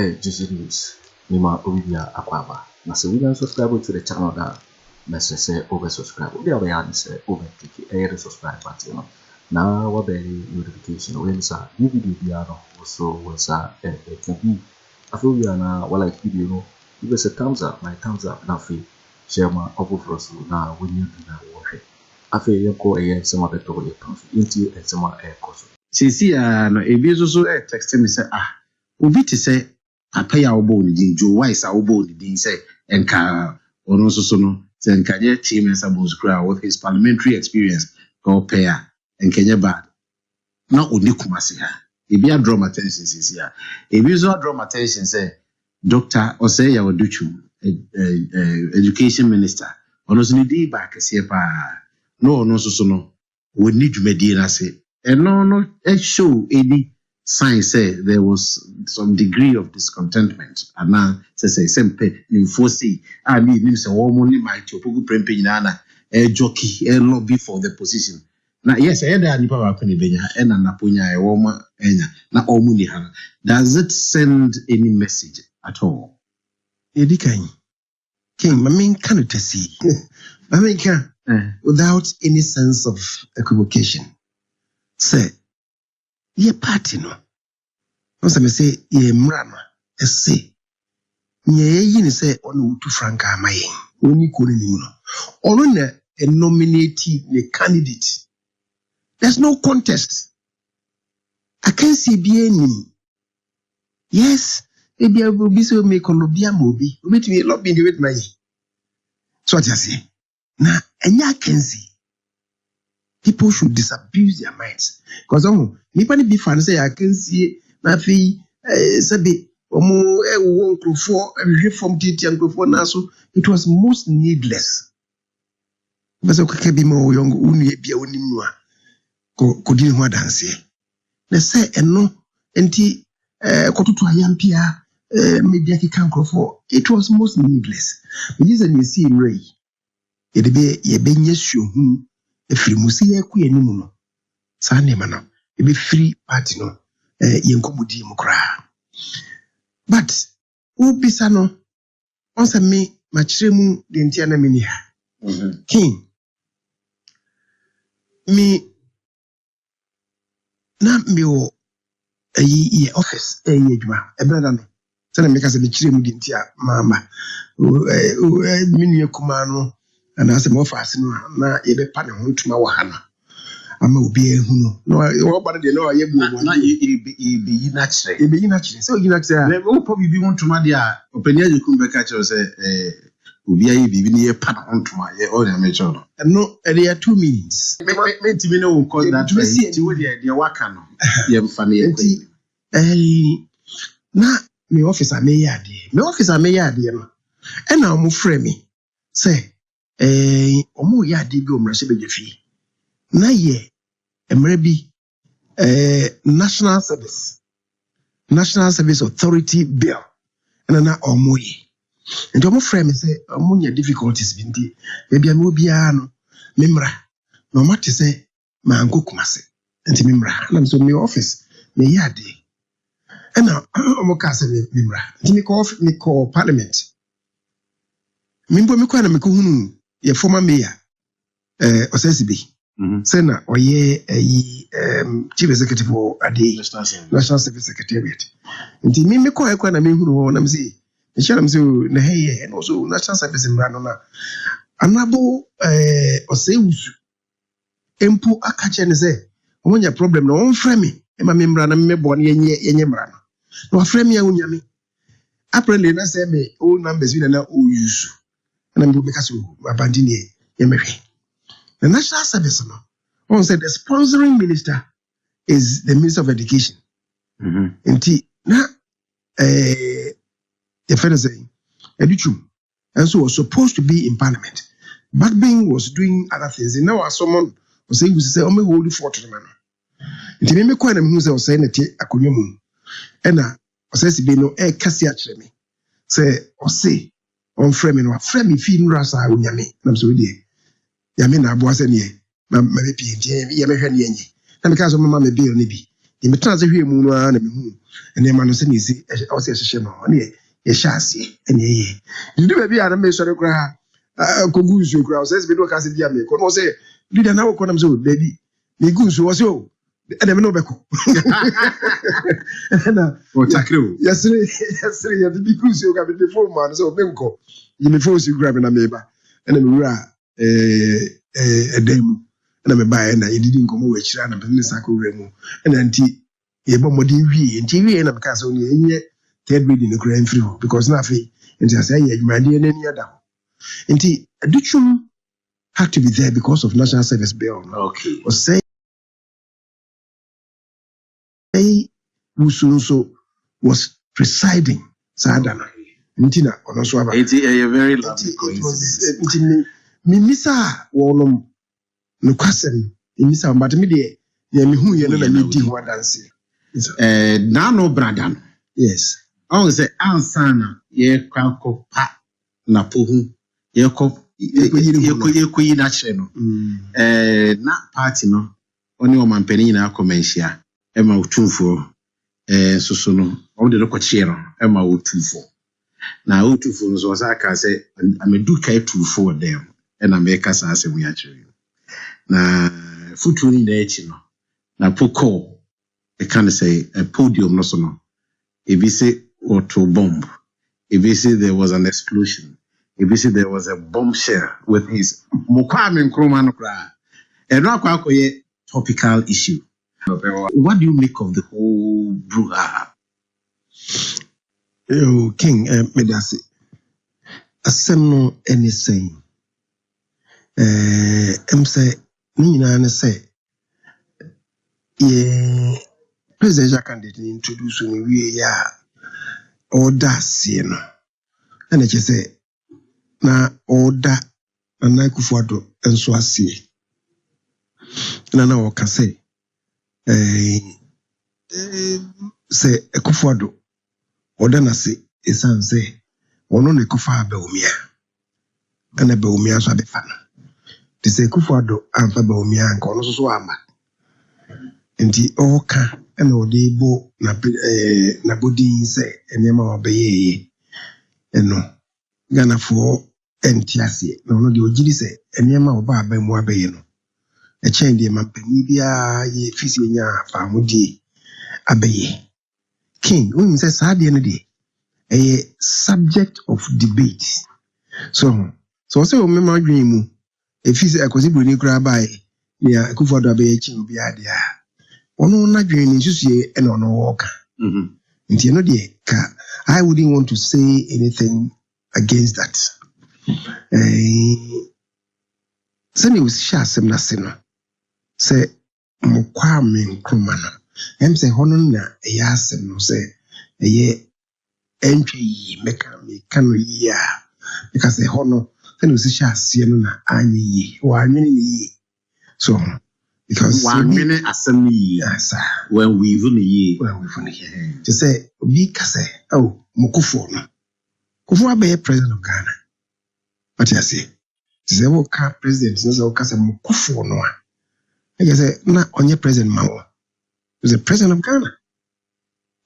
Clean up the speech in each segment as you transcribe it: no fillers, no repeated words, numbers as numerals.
I just news. Nima Olivia Aquaba. Na se we subscribe to the channel that say over subscribe. We are say over click a subscribe button. Now what be notification when sa new video biara also was it can be. I feel we are now what like video no. Give us a thumbs up, my thumbs up na free. Share my upload for us now when you do that work. I feel you go a some of the to your into and some air course. Sisi no ebi so text me say obi ti say papa ya obo ni din Joe Wise a obo ni din say enka ono so no say enka je team Sabos Kra with his parliamentary experience go pair enka je bad na oni kumase ha ebi a draw attention sisi ebi so draw attention say Dr. Oseya Oduchu education minister ono so ni di ba kese pa no ono so no woni dwumadi na say and no, it show any sign say there was some degree of discontentment. And now say simple in foresee. I mean, say only my chopogu prempe na jockey lobby for the position. Now yes, I had a nipa wakoni benya and naponya woma enya na omuni hana. Does it send any message at all? Edikan King, I mean, can you see? I mean, without any sense of equivocation. Say, ye party no. Once I say ye mrano, say, ye yin say on to Franka Mayen, only couldn't you know. On a nominate the candidate. There's no contest. I can't see be any. Yes, maybe I will be so make on Lobia Mobi, wait me lobbying with my. So what I say. Now, and ya can see. People should disabuse their minds. Because nipani be fan say I can see na fi sabi omo won krofo reform titi and krofo na so it was most needless. Because okeke bi mo young unu e bia onim no a ko di ho dance. Na say eno enti kototo ayampia media kika krofo it was most needless. Me say me see mrei e de be ye benye hwehun efiri musi ye ku enimu no sa ne ma no e be free party no ye nkomudi mu kra but who bisa no on se me ma kire mu de ntia na me ni ha king me na me o ye office ye adwuma e brada me se na me ka se me kire mu de ntia mama me ni kuma no and as a more fast na ebe pa ne ho ntuma wa ha na ama obi ehu no no wo ba de no aye bu na ebe yi na kire so yi na kire na wo po bibi ho ntuma de a opani ajekum be ka kire say obi aye bibi ne ye pa ne ho ntuma ye o na me kire no no there are two means me timi no call that ti wo de waka no ye mfa ne ye na me office ameyade no e na mo frɛ me say omo ya de bi omra se bejefi na ye emre bi national service authority bill na omo ye and omo frame say omo nya difficulties binti e bia no bia no memra no mate say ma ankokumase enti memra na so me office me ya de na omo ka say memra enti me call parliament mimbo me kwa na me ko hunu ye former mayor Osesibe say na oye chief executive of Ade National Service Secretariat nti me ko ekwa na me huru ho na me say e share me say na hey and also National Service mrano na anabo Osewusu empo akache ne say omonya problem na on frame me e ma me mrana me bo na yenye mrano na frame me awunya me apparently na say me all numbers we na o use and I'm because abandon the National Service no on said the sponsoring minister is the Minister of Education. Nti na the fellow saying Educhu and so was supposed to be in Parliament. Backbing was doing other things. And now someone was saying we say only holy for to the man. Nti me kwa na me say was saying eti akonwa mu. E na osesi be no e kase a kire me. Say say on frame no frame fi nura sa onyame na so die ya me na abo ase ne na me pi ntie ya me hwe ne enyi na me ka so mama me bill ne bi The metrans here moon and moon, and then man said, "Is also a shame on ye, a chassis, and ye." You do maybe I may sort of cry. Kogus, you crowd says, "We don't cast it yet." Come say, "Did I know what I'm so, baby?" The goose was so. And I'm no beko. Yesterday, the big goose you got before man, so Benko. You before you grab in a neighbor, and then we are a demo, and I'm a buyer, and I didn't come over each other, and business I could remove. And then tea, a bomb TV, and TV, and I'm cast only in yet, third reading the grand through, because nothing, and just say, you might be any other. And tea, a dictum had to be there because of National Service Bill. Okay. Or say, Musunso was presiding Sadana. Ntina Onoswaba. It's a very lovely coincidence. Mimisa Wolum Nukasem, Mimisa Matamidi, Yamihu Yana Midi Wadansi. Nano Bradan. Yes. I was say Ansana, ye Kranko Pa Napuhu, Yeko Yekuina Cheno. Na party no, only woman penina comencia. Emma Utunfo, Susuno, all the local chair, Emma Utunfo. Now, Utunfo was I can say, I'm a duke two for them, and I make us as we actually. Now, foot in the Echino, now Poco, I can't say a podium, no sono. If you say auto bomb, if you say there was an explosion, if you say there was a bombshell with his Mokwame Nkrumah, and not quite topical issue. What do you make of the whole brouhaha? Oh, King, Medasi. Asem anything. Say, Nina say, yeah, presidential candidate introduce we ya order, you know. And I just say, na order, and I could for and so I see. And I know can say. Say Ekufuado Odana say esan say ono ne kufa Baumia ana Baumia so abefana te say Ekufuado amfa Baumia nka ono so ama enti oka ana ode bo na bodi say enema obeye eno Ghana for entiase na ono de ogiri say enema oba abamu abeye no a chain de Mampenia ye Fisinia Famudi Abaye. King, when says Sadi a subject of debate. So say, my dream, if he's a cosibuni grab by near Kufoda Bay Chimbiadia. One not dream is just ye and on a walk. And you know, I wouldn't want to say anything against that. Send it with Shasem Nasino. Say Mokwame Nkrumah. Say honon na yasem no say ye entry me kanu ya because say hono then we see asie no na anyi wa anyi yi so because 1 minute assembly yes when we even ye to say obi ka say oh Mokufo no Kufuor be president of Ghana what you say say wo ka president so wo ka say Mokufo no I say na onye president mawo was the president of Ghana.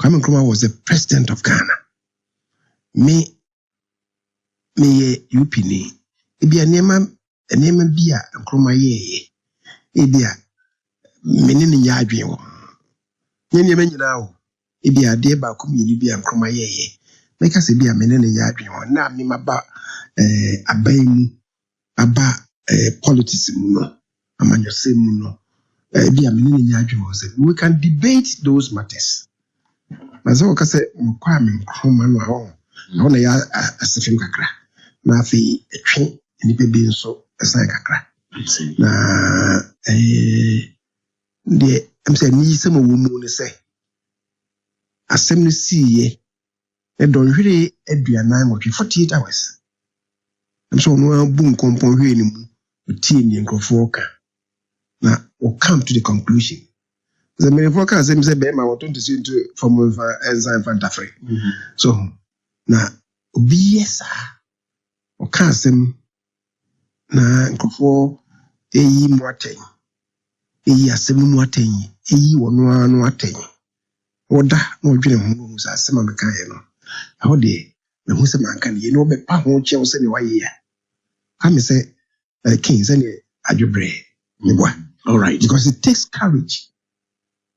Kwame Nkrumah was the president of Ghana. Me UPN. Ibia nema bia Nkrumah ye. Ibia menene nya adwen wo. Nyema nyina wo. Ibia de ba ko mi bia Nkrumah ye. Make us bia menene nya adwen wo. Na me maba aban aba politics mu no. Amanyose mu no. We can debate those matters. As I say, Kwame Nkrumah no na ya asefim kakra. Na afi etwe nipa bi nso esan kakra. Na de am say ni sem wo mu ne say asem no siye e don hwere aduanan mo 48 hours. Am so no bu nkompon hwere ni mu tie ni nkrofo ka. Now, we'll come to the conclusion. The many forecast say, "Bema, I want to see into from enzyme Fantafre." So now, obiyesa, okasem na nkofo eyi mwate. eyi asɛm no mu atɛnyi eyi wɔno ara no atɛnyi wɔda na ɔdwene ho no sɛ asɛm a meka yɛ no ɛhɔ deɛ mehu sɛ manka ne yɛ na wɔbɛpa ho kyɛw sɛ ne wayɛ yɛ kame sɛ king sɛ ne adwobrɛ meboa all right because it takes courage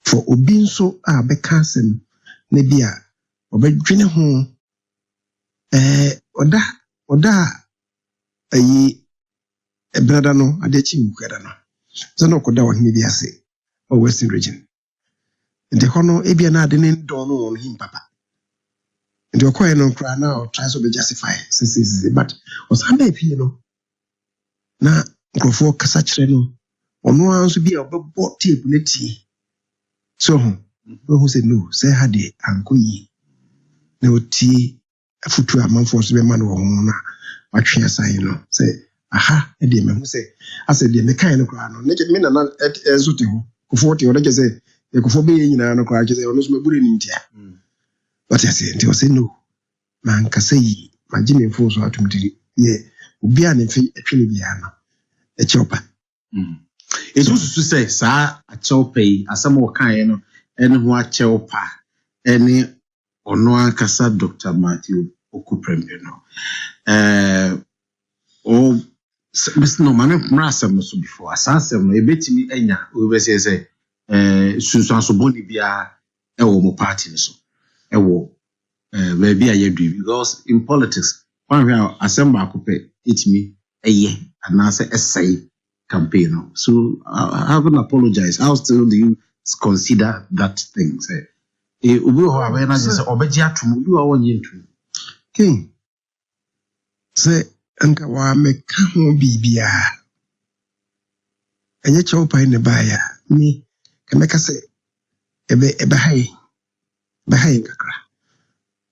for obi nso a bɛka asɛm na bi a ɔbɛdwene ho ɔda ayi brada no adekyi mukada no sɛ na ɔkɔda ɔhene bi ase ɔ western region nti hɔ no ebia na ade ne dɔn no wɔn him papa nti ɔkɔɛ no koraa na ɔtry so be justify sisi but ɔsan bɛɛ pie no na nkurɔfoɔ kasa kyerɛ no ɔno ara nso bi a ɔbɛbɔ tape ne tie so ɔhu sɛ no sɛ ha deɛ ankɔ yie na ɔtie afutu amanfoɔ so bɛma no wɔ ho na watwe asan no sɛ aha ɛdeɛ mahu sɛ asɛ deɛ mekae no koraa no me nana ɛnso te hɔ kofoɔ te hɔ na kyɛ sɛ kofoɔ bɛyɛ nyinaa no koraa kyɛ sɛ ɔno nso mabure ne ntia wɔte ase nti ɔsɛ no mankasa yi magye me mfo so atom tiri yɛ obi a ne mfe atwe ne biara no ɛkyɛw pa ɛso susu sɛ saa akyɛw pa yi asɛm a wɔkaeɛ no ɛne ho akyɛw pa ɛne ɔno ankasa Dr. Matthew Okuprempeh no no mane mmara asɛm no so before asa asɛm no ɛbɛtumi anya wobɛsɛ sɛ sunsuansobɔne biara ɛwɔ mo party no so ɛwɔ baabi a yɛdui because in politics wanhwɛ a asɛm baako pɛ ɛtumi ɛyɛ anaasɛ ɛsɛe campaign no so I haven't apologized. How still do you consider that thing say obi hɔ a bɛyɛ no agye sɛ ɔbɛgye atom obi hɔ a wɔnyɛ ntom king sɛ nka wɔamɛka ho biribiara ɛnyɛ kyɛw pae ne baeɛ a me ka mɛka sɛ ɛbɛha yɛn kakra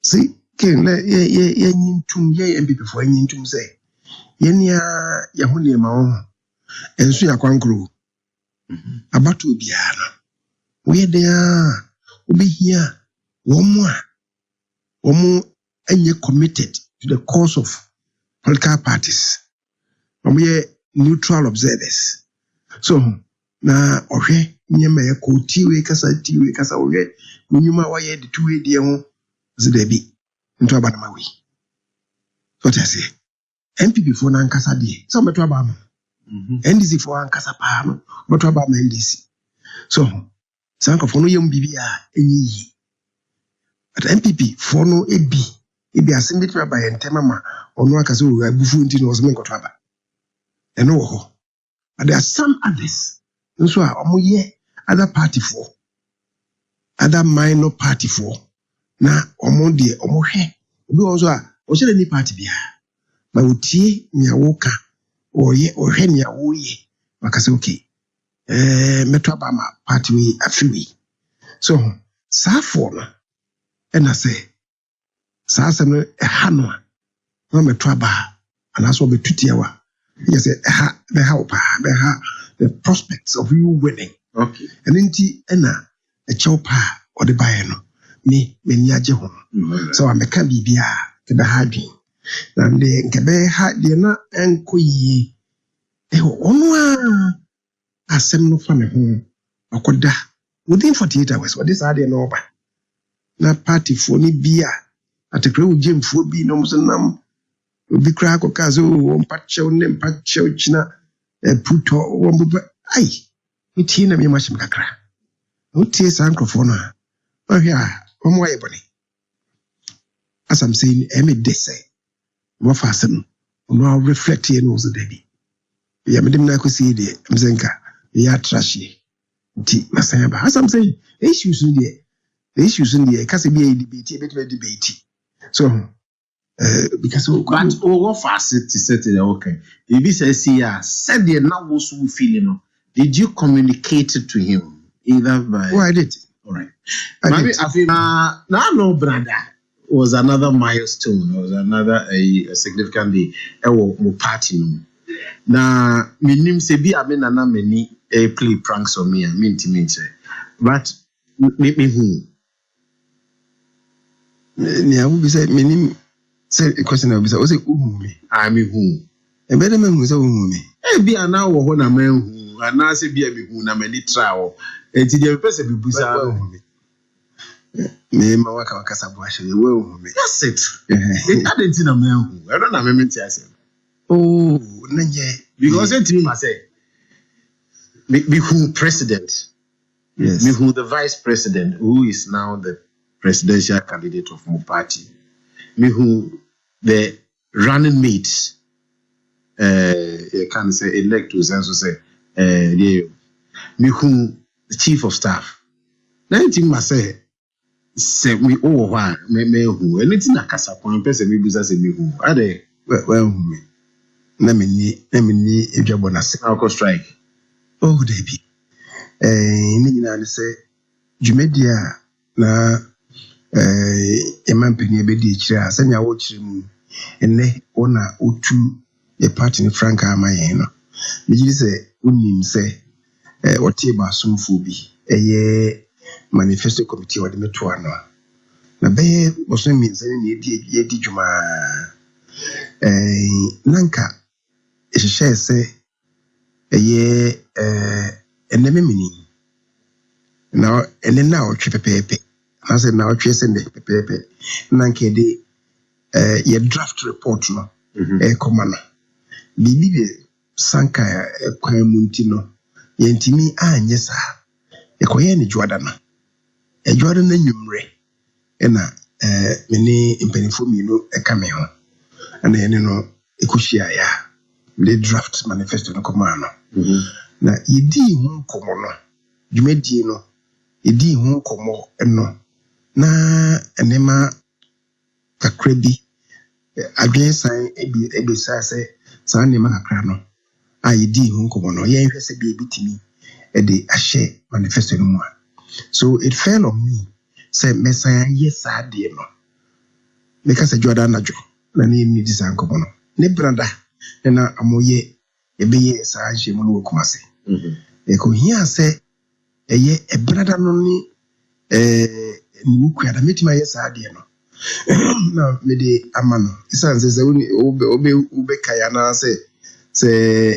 si king na yɛnyi ntom yɛ MPPfoɔ yɛnyi ntom sɛ yɛnea yɛho nneɛma wɔ ho ɛnso yɛ akwankoro abato biara no woyɛ den a wobɛhia wɔn ɛnyɛ committed to the cause of political parties wɔyɛ neutral observers so na ɔhwɛ nneɛma yɛ kɔ tiwe kasa ɔhwɛ onyuma wɔyɛ de tuwe deɛ ho sɛ dabi nto aba na ma wei so te ase MPPfoɔ na nkasa deɛ sɛ ɔbɛto aba ma NDCfoɔ ankasa paa no ɔbɛto aba ma NDC so saa nkɔfoɔ no yɛ mu biribi a ɛnyɛ yie but MPPfoɔ no ebi asɛm bi tumi aba yɛn ntɛm ama ɔno aka sɛ ɔwɔ abufuo nti na ɔsɛ menkɔto aba ɛno wɔ hɔ but there are some others nso a ɔmoyɛ other partyfoɔ other minor partyfoɔ na ɔmo deɛ ɔmohwɛ obi wɔ nso a ɔhyɛ ni party biara ma wotie nea woka ɔhwɛ nea woyɛ waka sɛ okay mɛto aba ma party wei afi wei so saafoɔ no ɛna sɛ saa asɛm no ɛha no a na mɛto aba anaasɛ ɔbɛtu tiawa yɛ sɛ bɛha wo paa bɛha the prospects of you winning okay ɛno nti ɛna ɛkyɛw paa ɔde baeɛ no m'ani agye ho sɛ wamɛka biribiaa kɛbɛha adwen na deɛ nkɛbɛha deɛ na ɛnkɔ yie ɛwɔ ɔno a asɛm no fa ne ho ɔkɔda within 48 hours wɔde saa deɛ na ɔba na partyfoɔ no bi a atekra wo gyemfoɔ bi na ɔmo so nam obi koraa kɔka sɛ wɔmpakyɛw ne mpakyɛw kyina putɔ wɔn bɛbɛ ai metie na meyɛma hyɛm kakra wotie saa nkurɔfoɔ no a ɔhwɛ a wɔn wayɛ bɔne asam sɛ ni ɛmɛ de sɛ wɔfa asɛm ɔno a reflect yɛ no wɔ so dabi yɛ mede m na akɔsie deɛ m sɛ nka yɛ atrahyeɛ nti masan aba asam sɛ issues no deɛ kasa bi a debate ɛbɛtumi debate so because but what fast to set it okay if he says here said the now was feeling no did you communicate it to him either by I did all right maybe I feel now no brother was another milestone was another a significant day mo party no na minim se bi ame na na many play pranks on me and me but me who I will be say minim say a question I will say uhu me I me who e be dem hu say uhu me e bi ana wo ho na me hu hu ana se bia bi hu na mani trawo enti de pese bi busa me ma waka sabu ahye we hu me that's it identity na me hu I don't na me mente ase oh nanye because it me say me who president yes me who the vice president who is now the presidential candidate of my party me who the running mates you can say elect to say me who the chief of staff 19 must say me oh why me who anything akasa kwan person me busa say me who ade well me na me ni edwabo na se na strike oh debi ni nyina ne say dwumedia na emampani ebedi ekira asanya wo kire mu enne ona otu the party ni Frank Amaye no me gidi say unim say otie ba somfo bi manifesto committee wade meto ano na be boso mi nse ni edi djuma nanka ehye se eneme mini na ene na otwe pepepe na se na otwe se ne pepepe nanka de ye draft report no komana bibi be sanka kwan munti no yentimi anye sa ekoye ne juadana Jordan Numre ena many impenifo mino ekame ho ana ene no ekushia ya the draft manifesto no komano na yedi hu komo no dwumedi no yedi hu komo eno na enema kakrebi adwen san ebi sase san nema kakra no a yedi hu komo no yen hwese bi ebitimi de ahye manifesto no mu. So it fell on me. Say Messiah yes I did no. Because Jordan Najo. Na ni design ko bono. Ne branda na amoye ebe sa je mu no kumase. E ko hia say eye e branda no ni ni ku ada metima yes I did no. Na me de amano. Isa nze ze obe kaya na say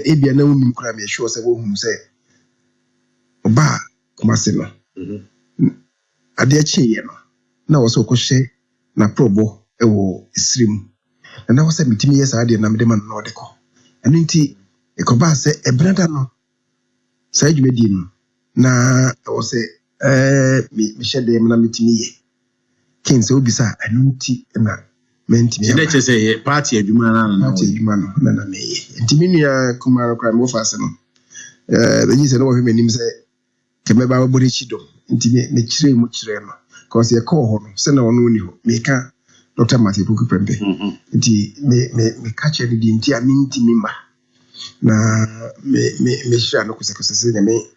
ebia na unim kura me sure say wo hu say oba kumase no. Ade achiye no na wo so kohye na probo ewo isrim na wo se mitimi yes ade na medema no odeko eno nti ekoba se ebrada no sa dwumedi no na wo se mi hyede na mitimi ye ken se obisa eno nti na mentimi na che se party adwuma na party adwuma no na meye ntimi nua kumaro kwa mo fase no benyi se no wo hwe menim se kemeba wabori chido nti ne kire mu kire no cause ye call ho no se na wono ni ho me ka Dr. Matthew Puku Prembe nti me catch any di nti aminti mimba na me shira no kusekose se me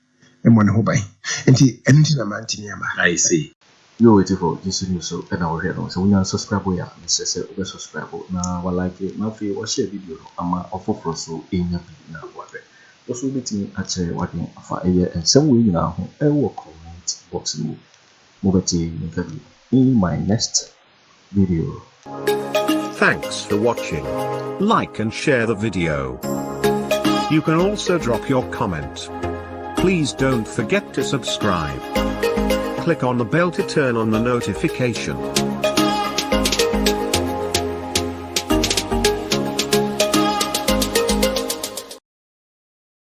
mo ne ho bai nti enti na manti ni amba I see you wait for this news so and our head on so we subscribe ya say we subscribe na wa like na fi wa share video ama ofofro so enya bi na wa be also betimi ache wadin afa eye ensem we nyina ho ewo comment box mu mobeti in my next video. Thanks for watching. Like and share the video. You can also drop your comment. Please don't forget to subscribe. Click on the bell to turn on the notification.